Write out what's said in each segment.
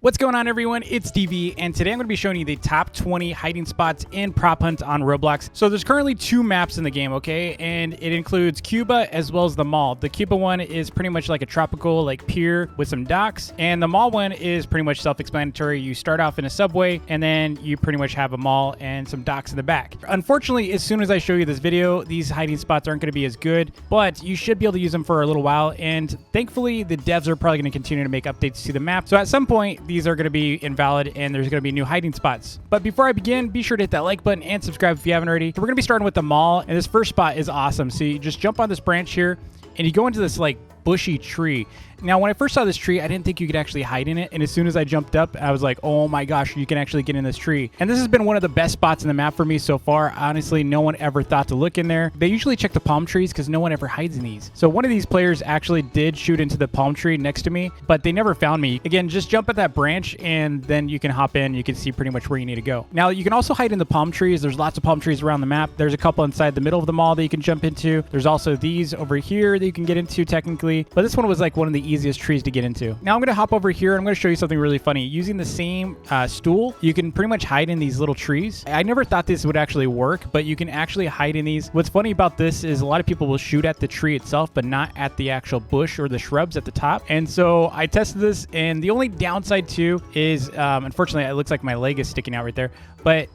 What's going on, everyone? It's DV, and today I'm going to be showing you the top 20 hiding spots in Prop Hunt on Roblox. So there's currently 2 maps in the game, okay? And it includes Cuba as well as the mall. The Cuba one is pretty much like a tropical like pier with some docks, and the mall one is pretty much self-explanatory. You start off in a subway, and then you pretty much have a mall and some docks in the back. Unfortunately, as soon as I show you this video, these hiding spots aren't going to be as good, but you should be able to use them for a little while, and thankfully, the devs are probably going to continue to make updates to the map. So at some point, these are going to be invalid and there's going to be new hiding spots. But before I begin, be sure to hit that like button and subscribe if you haven't already. So we're going to be starting with the mall, and this first spot is awesome. So you just jump on this branch here and you go into this like bushy tree. Now, when I first saw this tree, I didn't think you could actually hide in it. And as soon as I jumped up, I was like, oh my gosh, you can actually get in this tree. And this has been one of the best spots in the map for me so far. Honestly, no one ever thought to look in there. They usually check the palm trees because no one ever hides in these. So one of these players actually did shoot into the palm tree next to me, but they never found me. Again, just jump at that branch and then you can hop in. You can see pretty much where you need to go. Now, you can also hide in the palm trees. There's lots of palm trees around the map. There's a couple inside the middle of the mall that you can jump into. There's also these over here that you can get into technically, but this one was like one of the easiest trees to get into. Now I'm going to hop over here and I'm going to show you something really funny. Using the same stool, you can pretty much hide in these little trees. I never thought this would actually work, but you can actually hide in these. What's funny about this is a lot of people will shoot at the tree itself, but not at the actual bush or the shrubs at the top. And so I tested this, and the only downside too is, unfortunately, it looks like my leg is sticking out right there, but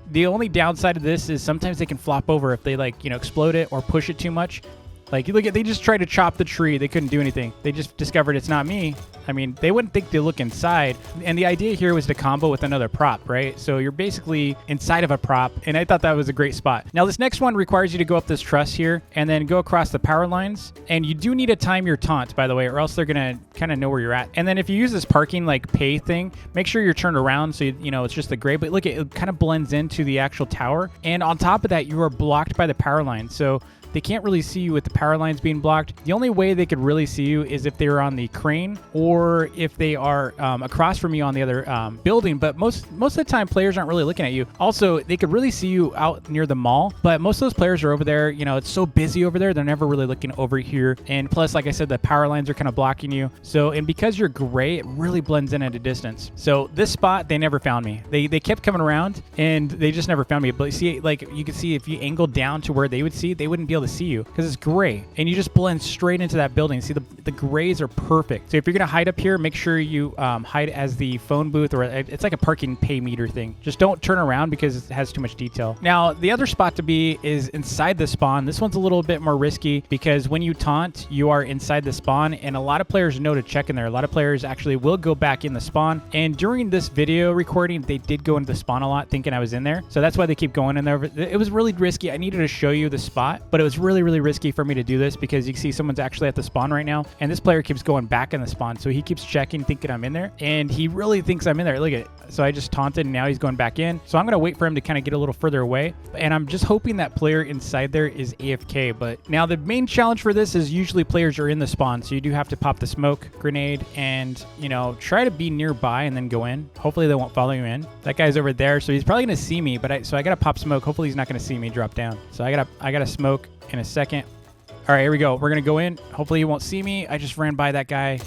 the only downside of this is sometimes they can flop over if they explode it or push it too much. Like, you look at, they just tried to chop the tree. They couldn't do anything. They just discovered it's not me. I mean, they wouldn't think to look inside. And the idea here was to combo with another prop, right? So you're basically inside of a prop, and I thought that was a great spot. Now, this next one requires you to go up this truss here and then go across the power lines. And you do need to time your taunt, by the way, or else they're going to kind of know where you're at. And then if you use this parking, like, pay thing, make sure you're turned around so, you know, it's just the gray. But look, it kind of blends into the actual tower. And on top of that, you are blocked by the power line. So they can't really see you with the power lines being blocked. The only way they could really see you is if they were on the crane or if they are across from you on the other building. But most of the time, players aren't really looking at you. Also, they could really see you out near the mall, but most of those players are over there. You know, it's so busy over there, they're never really looking over here. And plus, like I said, the power lines are kind of blocking you. So, and because you're gray, it really blends in at a distance. So this spot, they never found me. They kept coming around and they just never found me. But see, like you can see if you angle down to where they would see, they wouldn't be able to see you because it's gray, and you just blend straight into that building. See, the grays are perfect. So if you're gonna hide up here, make sure you hide as the phone booth, or it's like a parking pay meter thing. Just don't turn around because it has too much detail. Now, the other spot to be is inside the spawn. This one's a little bit more risky because when you taunt, you are inside the spawn, and a lot of players know to check in there. A lot of players actually will go back in the spawn, and during this video recording, they did go into the spawn a lot thinking I was in there. So that's why they keep going in there. It was really risky. I needed to show you the spot, but it was really risky for me to do this because you can see someone's actually at the spawn right now, and this player keeps going back in the spawn. So he keeps checking, thinking I'm in there, and he really thinks I'm in there. Look at it. So I just taunted, and now he's going back in. So I'm going to wait for him to kind of get a little further away, and I'm just hoping that player inside there is AFK. But now the main challenge for this is usually players are in the spawn, so you do have to pop the smoke grenade and, you know, try to be nearby and then go in. Hopefully they won't follow you in. That guy's over there, so he's probably going to see me, but so I got to pop smoke. Hopefully he's not going to see me drop down. So I got to smoke in a second. All right, here we go. We're going to go in. Hopefully he won't see me. I just ran by that guy.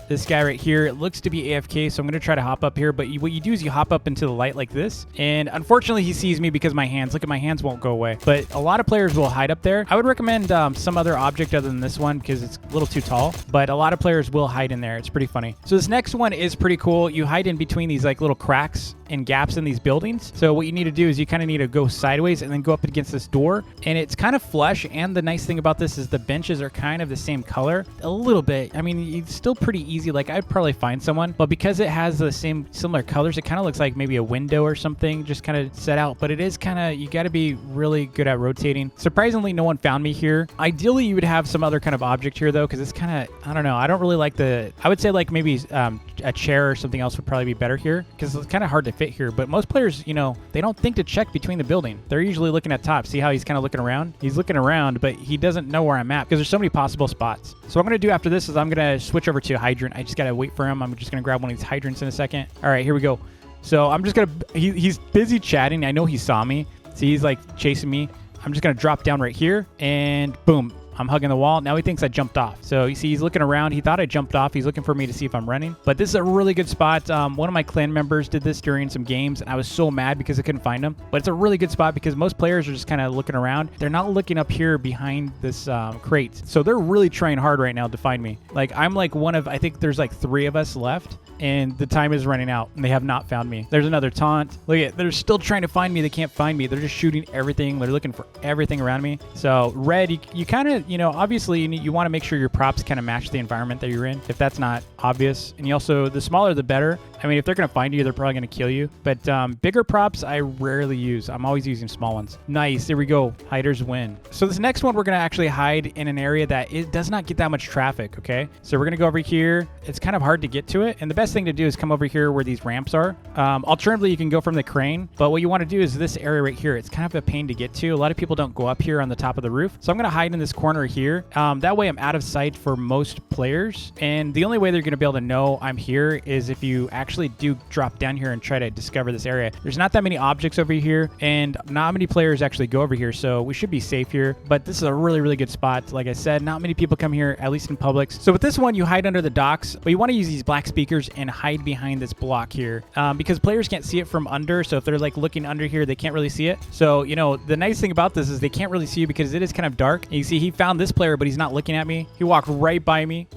This guy right here, it looks to be AFK, so I'm going to try to hop up here. But what you do is you hop up into the light like this. And unfortunately, he sees me because my hands, look at my hands, won't go away. But a lot of players will hide up there. I would recommend some other object other than this one because it's a little too tall. But a lot of players will hide in there. It's pretty funny. So this next one is pretty cool. You hide in between these like little cracks and gaps in these buildings. So what you need to do is you kind of need to go sideways and then go up against this door. And it's kind of flush. And the nice thing about this is the benches are kind of the same color a little bit. I mean, it's still pretty easy. Like, I'd probably find someone, but because it has the similar colors, it kind of looks like maybe a window or something just kind of set out. But it is kind of, you got to be really good at rotating. Surprisingly, no one found me here. Ideally, you would have some other kind of object here though, because it's kind of, I don't know, I don't really like I would say like maybe a chair or something else would probably be better here because it's kind of hard to fit here. But most players, you know, they don't think to check between the building. They're usually looking at top. See how he's kind of looking around? He's looking around, but he doesn't know where I'm at because there's so many possible spots. So what I'm going to do after this is I'm going to switch over to a hydrant. I just got to wait for him. I'm just going to grab one of these hydrants in a second. All right, here we go. So I'm just going to, he's busy chatting. I know he saw me. See, he's like chasing me. I'm just going to drop down right here and boom. I'm hugging the wall. Now he thinks I jumped off. So you see he's looking around. He thought I jumped off. He's looking for me to see if I'm running. But this is a really good spot. One of my clan members did this during some games, and I was so mad because I couldn't find him. But it's a really good spot because most players are just kind of looking around. They're not looking up here behind this crate. So they're really trying hard right now to find me. Like, I'm like one of, I think there's like 3 of us left, and the time is running out, and they have not found me. There's another taunt. Look at, they're still trying to find me. They can't find me. They're just shooting everything. They're looking for everything around me. So red, you kind of, you know, obviously you want to make sure your props kind of match the environment that you're in, if that's not obvious. And you also, the smaller the better. I mean, if they're going to find you, they're probably going to kill you. But bigger props, I rarely use. I'm always using small ones. Nice. There we go. Hiders win. So this next one, we're going to actually hide in an area that it does not get that much traffic, okay? So we're going to go over here. It's kind of hard to get to it. And the best thing to do is come over here where these ramps are. Alternatively, you can go from the crane. But what you want to do is this area right here. It's kind of a pain to get to. A lot of people don't go up here on the top of the roof. So I'm going to hide in this corner here. That way I'm out of sight for most players. And the only way they're going to be able to know I'm here is if you actually do drop down here and try to discover this area. There's not that many objects over here, and not many players actually go over here, so we should be safe here. But this is a really, really good spot. Like I said, not many people come here, at least in Publix. So with this one, you hide under the docks, but you want to use these black speakers and hide behind this block here because players can't see it from under. So if they're like looking under here, they can't really see it. So, you know, the nice thing about this is they can't really see you because it is kind of dark. And you see he found this player, but he's not looking at me. He walked right by me.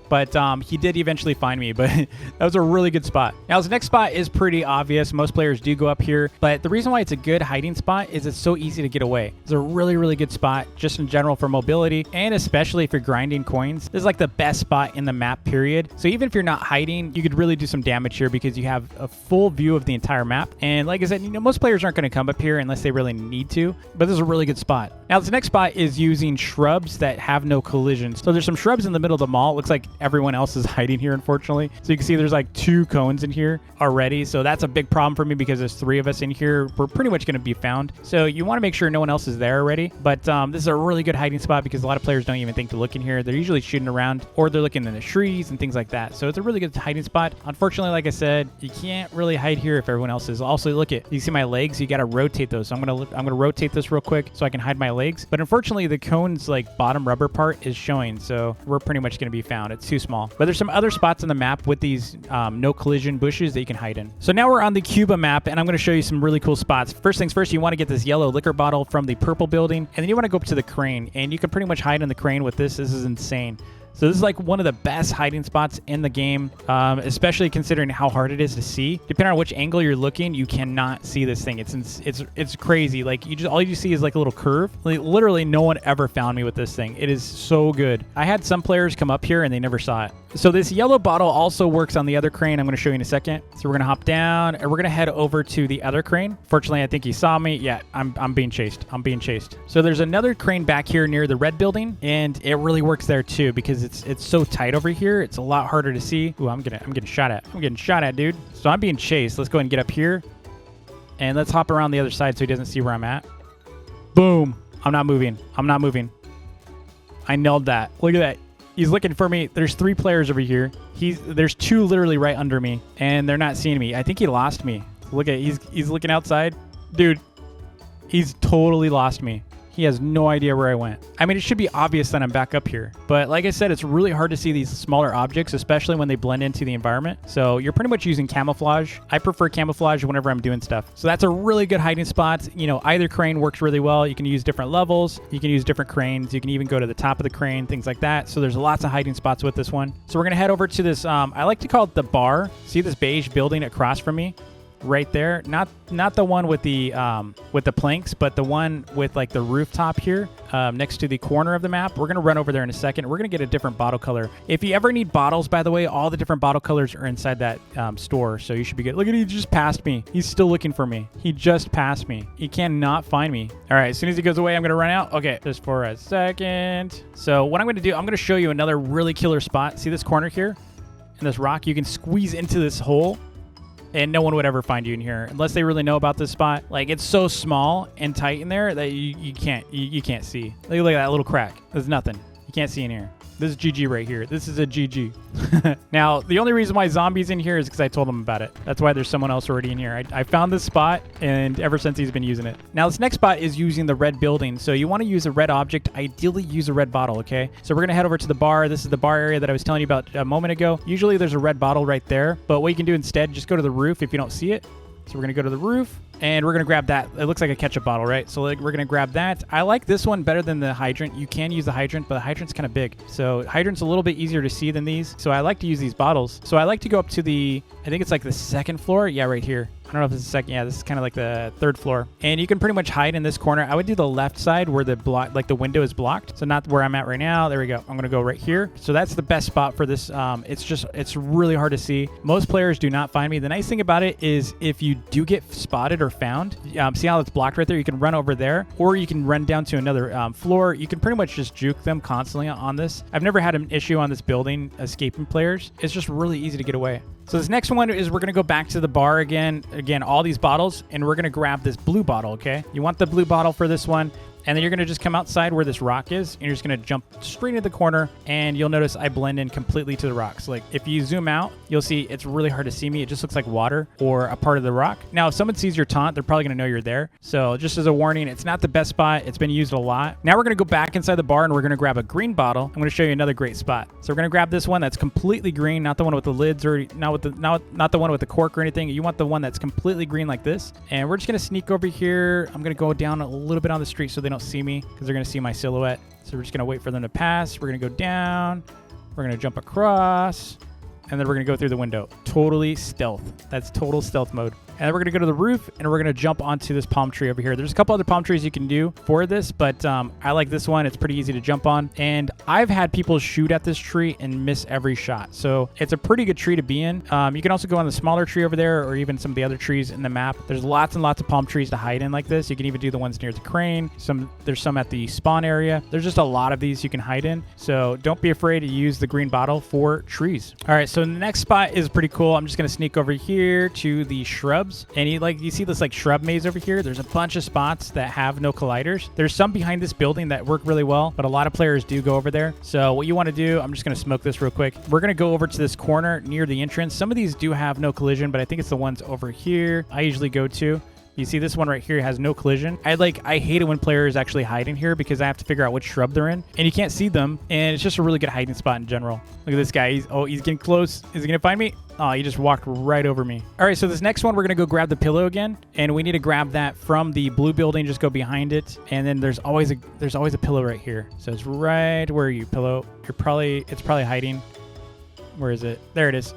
But he did eventually find me, but that was a really good spot. Now, this next spot is pretty obvious. Most players do go up here, but the reason why it's a good hiding spot is it's so easy to get away. It's a really, really good spot just in general for mobility, and especially if you're grinding coins. This is like the best spot in the map, period. So even if you're not hiding, you could really do some damage here because you have a full view of the entire map. And like I said, you know, most players aren't going to come up here unless they really need to, but this is a really good spot. Now, this next spot is using shrubs that have no collisions. So there's some shrubs in the middle of the mall. It looks like everyone else is hiding here, unfortunately. So you can see there's like 2 cones in here already. So that's a big problem for me because there's 3 of us in here. We're pretty much going to be found. So you want to make sure no one else is there already. But this is a really good hiding spot because a lot of players don't even think to look in here. They're usually shooting around or they're looking in the trees and things like that. So it's a really good hiding spot. Unfortunately, like I said, you can't really hide here if everyone else is. Also, look at, you see my legs? You got to rotate those. So I'm going to rotate this real quick so I can hide my legs. But unfortunately, the cone's like bottom rubber part is showing. So we're pretty much going to be found. It's too small. But there's some other spots on the map with these no collision bushes that you can hide in. So now we're on the Cuba map, and I'm going to show you some really cool spots. First things first, you want to get this yellow liquor bottle from the purple building, and then you want to go up to the crane, and you can pretty much hide in the crane with this. This is insane. So this is like one of the best hiding spots in the game, especially considering how hard it is to see. Depending on which angle you're looking, you cannot see this thing. It's crazy. Like all you see is like a little curve. Like, literally, no one ever found me with this thing. It is so good. I had some players come up here and they never saw it. So this yellow bottle also works on the other crane. I'm going to show you in a second. So we're going to hop down and we're going to head over to the other crane. Fortunately, I think he saw me. Yeah, I'm being chased. I'm being chased. So there's another crane back here near the red building, and it really works there too because it's so tight over here. It's a lot harder to see. Ooh, I'm getting shot at. I'm getting shot at, dude. So I'm being chased. Let's go ahead and get up here, and let's hop around the other side so he doesn't see where I'm at. Boom. I'm not moving. I'm not moving. I nailed that. Look at that. He's looking for me. There's 3 players over here. There's 2 literally right under me, and they're not seeing me. I think he lost me. Look at, he's looking outside. Dude, he's totally lost me. He has no idea where I went. I mean, it should be obvious that I'm back up here. But like I said, it's really hard to see these smaller objects, especially when they blend into the environment. So you're pretty much using camouflage. I prefer camouflage whenever I'm doing stuff. So that's a really good hiding spot. You know, either crane works really well. You can use different levels. You can use different cranes. You can even go to the top of the crane, things like that. So there's lots of hiding spots with this one. So we're going to head over to this, I like to call it the bar. See this beige building across from me? Right there, not the one with the planks, but the one with like the rooftop here next to the corner of the map. We're gonna run over there in a second. We're gonna get a different bottle color. If you ever need bottles, by the way, all the different bottle colors are inside that store, so you should be good. Look at, he just passed me. He's still looking for me. He just passed me. He cannot find me. All right, as soon as he goes away, I'm gonna run out. Okay, just for a second. So what I'm gonna do, I'm gonna show you another really killer spot. See this corner here and this rock? You can squeeze into this hole, and no one would ever find you in here unless they really know about this spot. Like, it's so small and tight in there that you can't see. Look at that little crack. There's nothing. You can't see in here. This is GG right here. This is a GG. Now, the only reason why Zombie's in here is because I told him about it. That's why there's someone else already in here. I found this spot, and ever since he's been using it. Now, this next spot is using the red building. So you want to use a red object. Ideally, use a red bottle, okay? So we're going to head over to the bar. This is the bar area that I was telling you about a moment ago. Usually, there's a red bottle right there. But what you can do instead, just go to the roof if you don't see it. So we're going to go to the roof, and we're going to grab that. It looks like a ketchup bottle, right? So we're going to grab that. I like this one better than the hydrant. You can use the hydrant, but the hydrant's kind of big. So hydrant's a little bit easier to see than these. So I like to use these bottles. So I like to go up to the, I think it's like the second floor. Yeah, right here. I don't know if it's the second. Yeah, this is kind of like the third floor. And you can pretty much hide in this corner. I would do the left side where the block, like the window is blocked. So not where I'm at right now. There we go. I'm going to go right here. So that's the best spot for this. It's really hard to see. Most players do not find me. The nice thing about it is if you do get spotted or found, see how it's blocked right there? You can run over there, or you can run down to another floor. You can pretty much just juke them constantly on this. I've never had an issue on this building escaping players. It's just really easy to get away. So this next one is we're going to go back to the bar again. Again, all these bottles, and we're going to grab this blue bottle, okay? You want the blue bottle for this one. And then you're going to just come outside where this rock is, and you're just going to jump straight into the corner, and you'll notice I blend in completely to the rocks. Like, if you zoom out, you'll see it's really hard to see me. It just looks like water or a part of the rock. Now, if someone sees your taunt, they're probably going to know you're there. So just as a warning, it's not the best spot. It's been used a lot. Now we're going to go back inside the bar, and we're going to grab a green bottle. I'm going to show you another great spot. So we're going to grab this one that's completely green, not the one with the lids or not the one with the cork or anything. You want the one that's completely green like this. And we're just going to sneak over here. I'm going to go down a little bit on the street so they don't see me, because they're going to see my silhouette. So we're just going to wait for them to pass. We're going to go down. We're going to jump across. And then we're going to go through the window. Totally stealth. That's total stealth mode. And then we're going to go to the roof, and we're going to jump onto this palm tree over here. There's a couple other palm trees you can do for this, but I like this one. It's pretty easy to jump on. And I've had people shoot at this tree and miss every shot. So it's a pretty good tree to be in. You can also go on the smaller tree over there, or even some of the other trees in the map. There's lots and lots of palm trees to hide in like this. You can even do the ones near the crane. There's some at the spawn area. There's just a lot of these you can hide in. So don't be afraid to use the green bottle for trees. All right, so the next spot is pretty cool. I'm just going to sneak over here to the shrubs. And you see this like shrub maze over here. There's a bunch of spots that have no colliders. There's some behind this building that work really well, but a lot of players do go over there. So what you want to do, I'm just going to smoke this real quick. We're going to go over to this corner near the entrance. Some of these do have no collision, but I think it's the ones over here I usually go to. You see this one right here has no collision. I hate it when players actually hide in here because I have to figure out which shrub they're in, and you can't see them, and it's just a really good hiding spot in general. Look at this guy. He's getting close. Is he gonna find me? Oh, he just walked right over me. All right, so this next one, we're gonna go grab the pillow again, and we need to grab that from the blue building. Just go behind it, and then there's always a pillow right here. So it's right where you pillow. It's probably hiding. Where is it? There it is.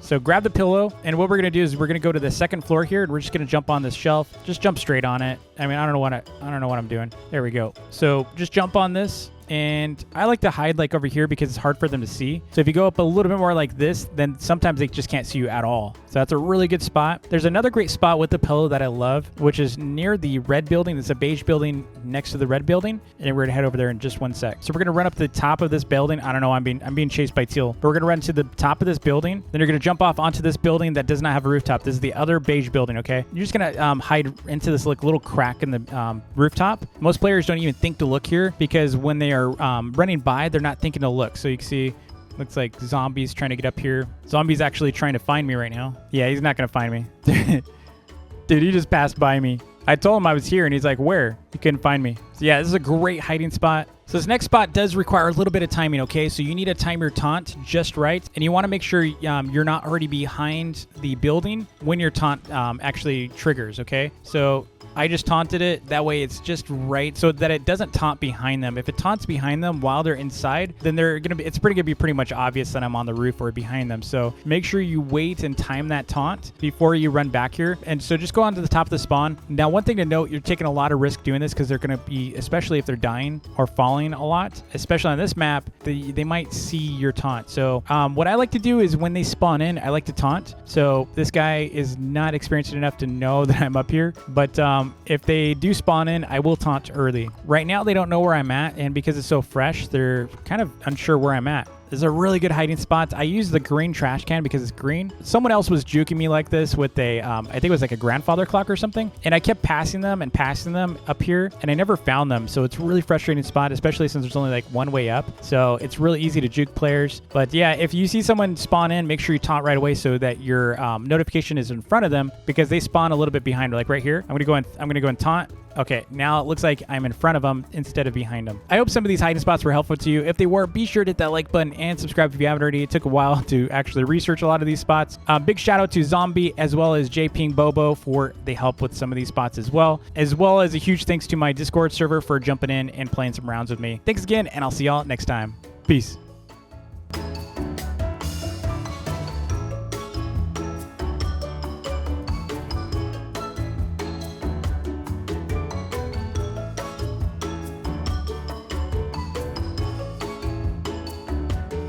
So grab the pillow, and what we're going to do is we're going to go to the second floor here, and we're just going to jump on this shelf. Just jump straight on it. I mean, I don't know what I'm doing. There we go. So just jump on this. And I like to hide like over here because it's hard for them to see. So if you go up a little bit more like this, then sometimes they just can't see you at all. So that's a really good spot. There's another great spot with the pillow that I love, which is near the red building. It's a beige building next to the red building. And we're going to head over there in just one sec. So we're going to run up to the top of this building. I don't know. I'm being chased by teal. But we're going to run to the top of this building. Then you're going to jump off onto this building that does not have a rooftop. This is the other beige building, okay? You're just going to hide into this like little crack in the rooftop. Most players don't even think to look here because when they are running by, they're not thinking to look. So you can see, looks like Zombie's trying to get up here. Zombie's actually trying to find me right now. Yeah, he's not going to find me. Dude, he just passed by me. I told him I was here, and he's like, where? He couldn't find me. So yeah, this is a great hiding spot. So this next spot does require a little bit of timing, okay? So you need to time your taunt just right, and you want to make sure you're not already behind the building when your taunt actually triggers, okay? So I just taunted it. That way it's just right so that it doesn't taunt behind them. If it taunts behind them while they're inside, then it's gonna be pretty much obvious that I'm on the roof or behind them. So make sure you wait and time that taunt before you run back here. And so just go on to the top of the spawn. Now, one thing to note, you're taking a lot of risk doing this because they're gonna be, especially if they're dying or falling a lot, especially on this map, they might see your taunt. So what I like to do is when they spawn in, I like to taunt. So this guy is not experienced enough to know that I'm up here, but if they do spawn in, I will taunt early. Right now, they don't know where I'm at, and because it's so fresh, they're kind of unsure where I'm at. This is a really good hiding spot. I use the green trash can because it's green. Someone else was juking me like this with a, I think it was like a grandfather clock or something. And I kept passing them up here and I never found them. So it's a really frustrating spot, especially since there's only like one way up. So it's really easy to juke players. But yeah, if you see someone spawn in, make sure you taunt right away so that your notification is in front of them, because they spawn a little bit behind, like right here. I'm gonna go and taunt. Okay, now it looks like I'm in front of them instead of behind them. I hope some of these hiding spots were helpful to you. If they were, be sure to hit that like button and subscribe if you haven't already. It took a while to actually research a lot of these spots. Big shout out to Zombie as well as JPing Bobo for the help with some of these spots as well as a huge thanks to my Discord server for jumping in and playing some rounds with me. Thanks again, and I'll see y'all next time. Peace.